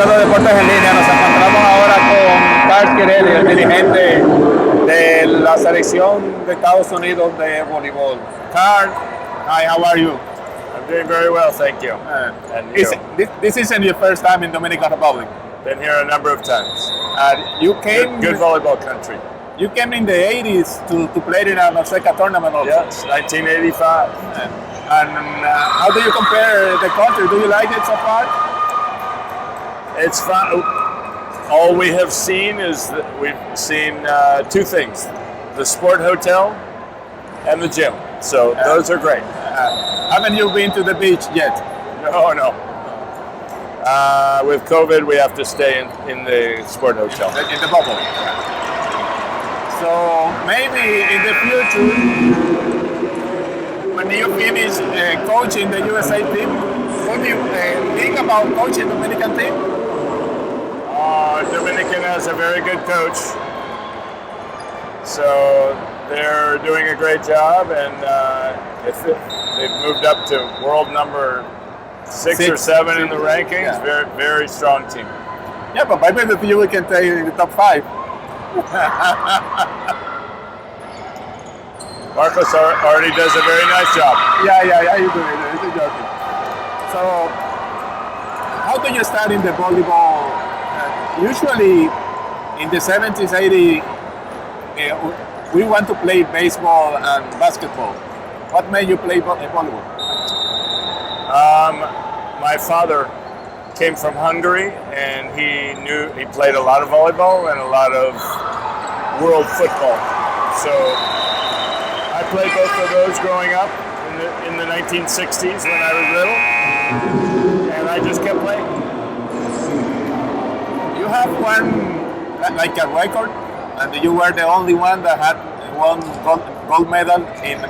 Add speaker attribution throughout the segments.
Speaker 1: de Deportes en Línea. Nos encontramos ahora con Karch Kiraly, el dirigente de la selección de Estados Unidos de voleibol. Karch, hi, how are you?
Speaker 2: I'm doing very well, thank you. And you?
Speaker 1: This isn't your first time in Dominican Republic.
Speaker 2: Been here a number of times.
Speaker 1: You came.
Speaker 2: Good volleyball country.
Speaker 1: You came in the 80s to play in a Norseca tournament also.
Speaker 2: Yes, 1985.
Speaker 1: And how do you compare the country? Do you like it so far?
Speaker 2: It's fun. All we have seen is that we've seen two things: the sport hotel and the gym. So those are great.
Speaker 1: Haven't you been to the beach yet?
Speaker 2: No. With COVID, we have to stay in the sport hotel.
Speaker 1: In the bubble. So maybe in the future, when you finish coaching the USA team, what do you think about coaching the Dominican team?
Speaker 2: Dominican has a very good coach, so they're doing a great job, and they've moved up to world number six or seven in the rankings.
Speaker 1: Yeah.
Speaker 2: Very, very strong team.
Speaker 1: Yeah, but maybe with you we can take in the top 5.
Speaker 2: Marcos already does a very nice job.
Speaker 1: Yeah, you do it. It's a job. So, how do you start in the volleyball? Usually, in the 70s, 80s, we want to play baseball and basketball. What made you play volleyball?
Speaker 2: My father came from Hungary, and he played a lot of volleyball and a lot of world football. So I played both of those growing up in the 1960s when I was little, and I just kept playing.
Speaker 1: You have won like a record, and you were the only one that had won gold medal in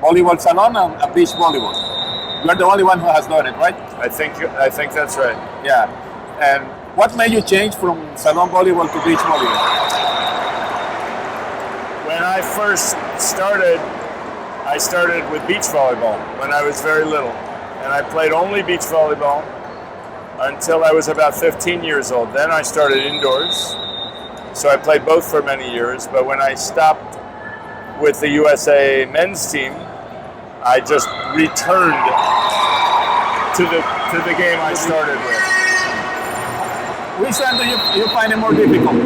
Speaker 1: volleyball salon and beach volleyball. You're the only one who has done it, right?
Speaker 2: I think that's right.
Speaker 1: Yeah. And what made you change from salon volleyball to beach volleyball?
Speaker 2: When I first started, I started with beach volleyball when I was very little. And I played only beach volleyball until I was about 15 years old. Then I started indoors. So I played both for many years. But when I stopped with the USA men's team, I just returned to the game I started with.
Speaker 1: Which one do you find it more difficult?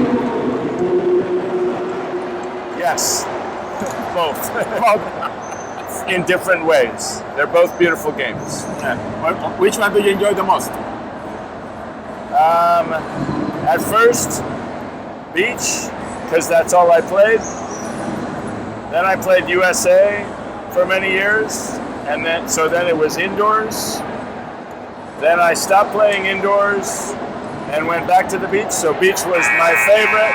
Speaker 2: Yes, both. In different ways. They're both beautiful games.
Speaker 1: Yeah. Which one do you enjoy the most?
Speaker 2: At first, beach, because that's all I played. Then I played USA for many years, and then it was indoors. Then I stopped playing indoors and went back to the beach. So beach was my favorite,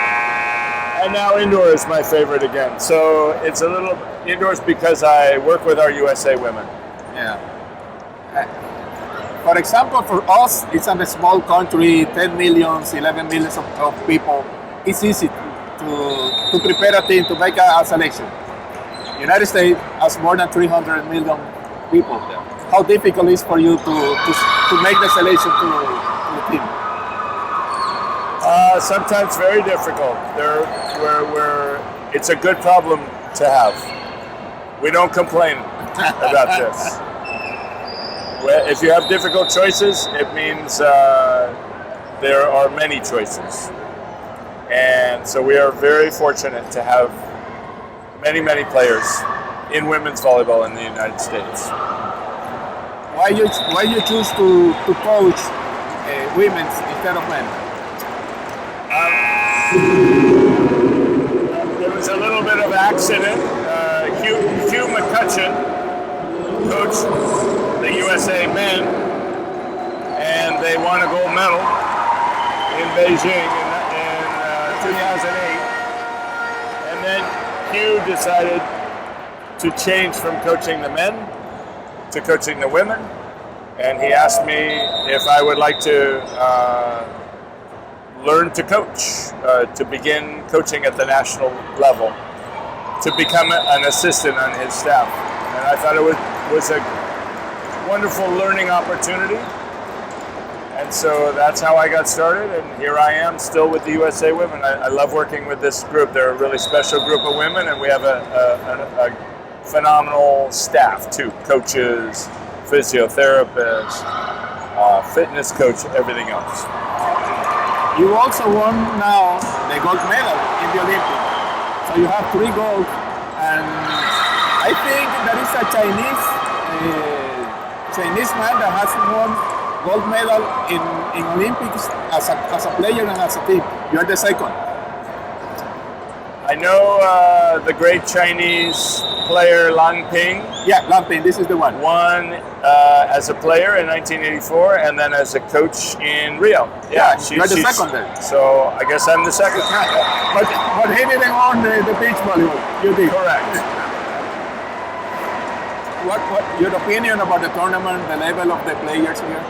Speaker 2: and now indoor is my favorite again. So it's a little indoors because I work with our USA women.
Speaker 1: Yeah. For example, for us, it's a small country, 10 millions, 11 millions of people. It's easy to prepare a team to make a selection. United States has more than 300 million people. How difficult is for you to make the selection to the team?
Speaker 2: Sometimes very difficult. It's a good problem to have. We don't complain about this. If you have difficult choices, it means there are many choices. And so we are very fortunate to have many players in women's volleyball in the United States.
Speaker 1: Why you choose to coach women instead of men?
Speaker 2: There was a little bit of accident. Hugh McCutcheon coached the USA men, and they won a gold medal in Beijing in 2008. And then Hugh decided to change from coaching the men to coaching the women, and he asked me if I would like to learn to coach, to begin coaching at the national level, to become an assistant on his staff. And I thought it was a wonderful learning opportunity. And so that's how I got started, and here I am still with the USA Women. I love working with this group. They're a really special group of women, and we have a phenomenal staff too. Coaches, physiotherapists, fitness coach, everything else.
Speaker 1: You also won now the gold medal in the Olympics. So you have 3 gold, and I think there is a Chinese man that has won gold medal in Olympics as a player and as a team. You're the second.
Speaker 2: I know the great Chinese player Lang Ping.
Speaker 1: Yeah, Lang Ping, this is the one.
Speaker 2: Won as a player in 1984 and then as a coach in Rio.
Speaker 1: Yeah, you're the second then.
Speaker 2: So I guess I'm the second.
Speaker 1: But he didn't won the beach volleyball. You did.
Speaker 2: Correct.
Speaker 1: What your opinion about the tournament, the level of the players here?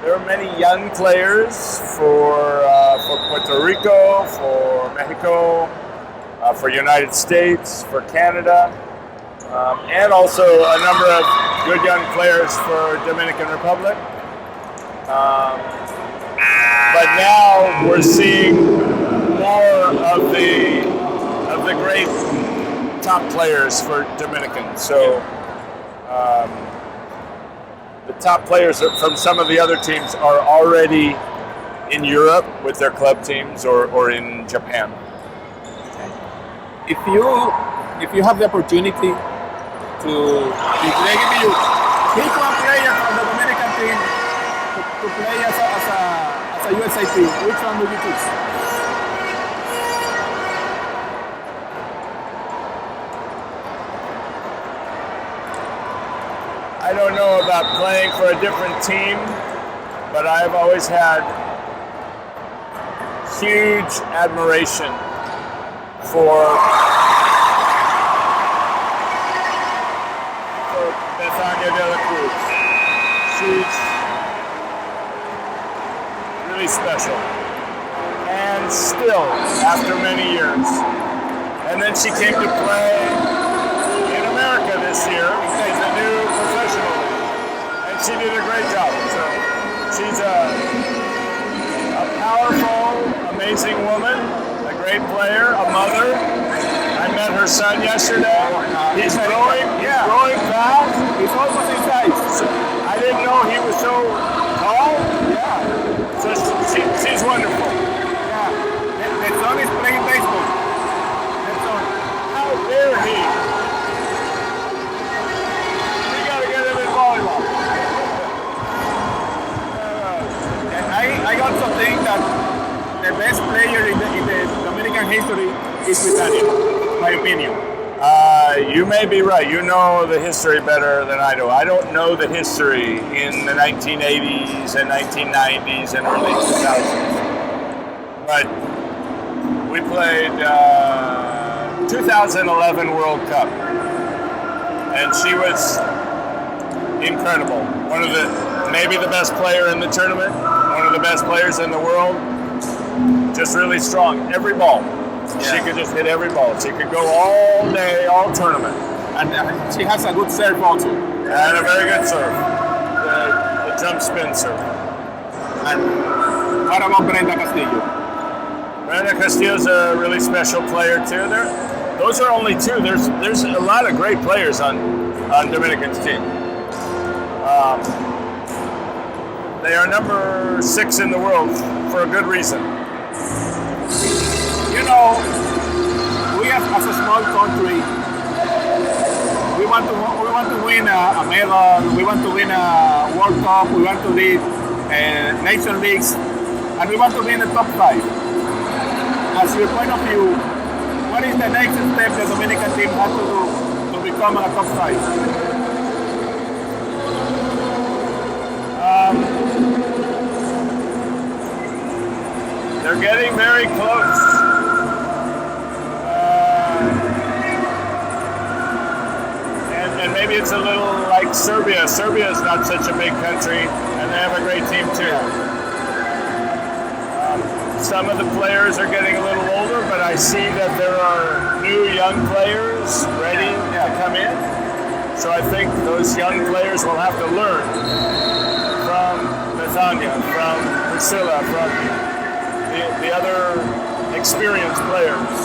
Speaker 2: There are many young players for Puerto Rico, for Mexico, for United States, for Canada, and also a number of good young players for Dominican Republic. But now we're seeing more of the great top players for Dominican. So. The top players from some of the other teams are already in Europe with their club teams or in Japan.
Speaker 1: If you have the opportunity to, if they give you pick one player from the Dominican team to play as a USA team, which one would you choose?
Speaker 2: I don't know about playing for a different team, but I've always had huge admiration for Bethania de la Cruz. She's really special. And still, after many years. And then she came to play in America this year as a new professional. And she did a great job. So she's a powerful, amazing woman, a great player, a mother. I met her son yesterday. He's growing fast.
Speaker 1: He's almost his size.
Speaker 2: So I didn't know he was so tall. Yeah. So she's wonderful.
Speaker 1: Yeah. The son is playing baseball. The son.
Speaker 2: How dare he? We gotta get him in volleyball.
Speaker 1: And I also think that the best player in the Dominican history is Bethania, my opinion.
Speaker 2: You may be right. You know the history better than I do. I don't know the history in the 1980s and 1990s and early 2000s. But we played 2011 World Cup, and she was incredible. Maybe the best player in the tournament, one of the best players in the world. Just really strong. Every ball. Yeah. She could just hit every ball. She could go all day, all tournament.
Speaker 1: And she has a good serve also.
Speaker 2: And a very good serve. The jump spin serve.
Speaker 1: And what about Brenda Castillo?
Speaker 2: Brenda Castillo's a really special player too. Those are only two. There's a lot of great players on Dominican's team. They are number 6 in the world for a good reason.
Speaker 1: You know, we as a small country, we want to win a medal, we want to win a World Cup, we want to lead Nation Leagues, and we want to be in the top 5. As your point of view, what is the next step the Dominican team has to do to become a top 5?
Speaker 2: They're getting very close. And maybe it's a little like Serbia. Serbia is not such a big country, and they have a great team too. Some of the players are getting a little older, but I see that there are new young players ready to come in. So I think those young players will have to learn Tanya, from Priscilla, from the other experienced players,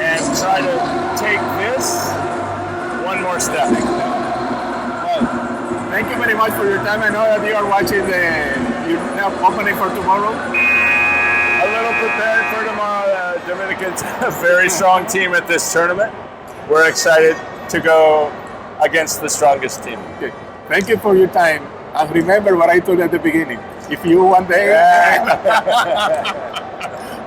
Speaker 2: and try to take this one more step.
Speaker 1: Well, thank you very much for your time. I know that you are watching the opening for tomorrow.
Speaker 2: A little prepared for tomorrow. Dominican's a very strong team at this tournament. We're excited to go against the strongest team.
Speaker 1: Okay. Thank you for your time. And remember what I told you at the beginning. If you one day,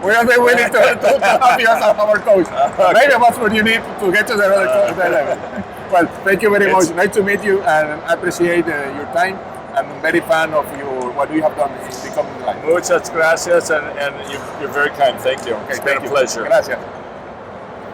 Speaker 1: we are very willing to have you as our coach. Maybe that's what you need to get to the other level. Well, thank you very much. Nice to meet you, and I appreciate your time. I'm very fan of what you have done in becoming life.
Speaker 2: Muchas gracias, and you're very kind. Thank you.
Speaker 1: Okay,
Speaker 2: it's been a pleasure.
Speaker 1: Gracias.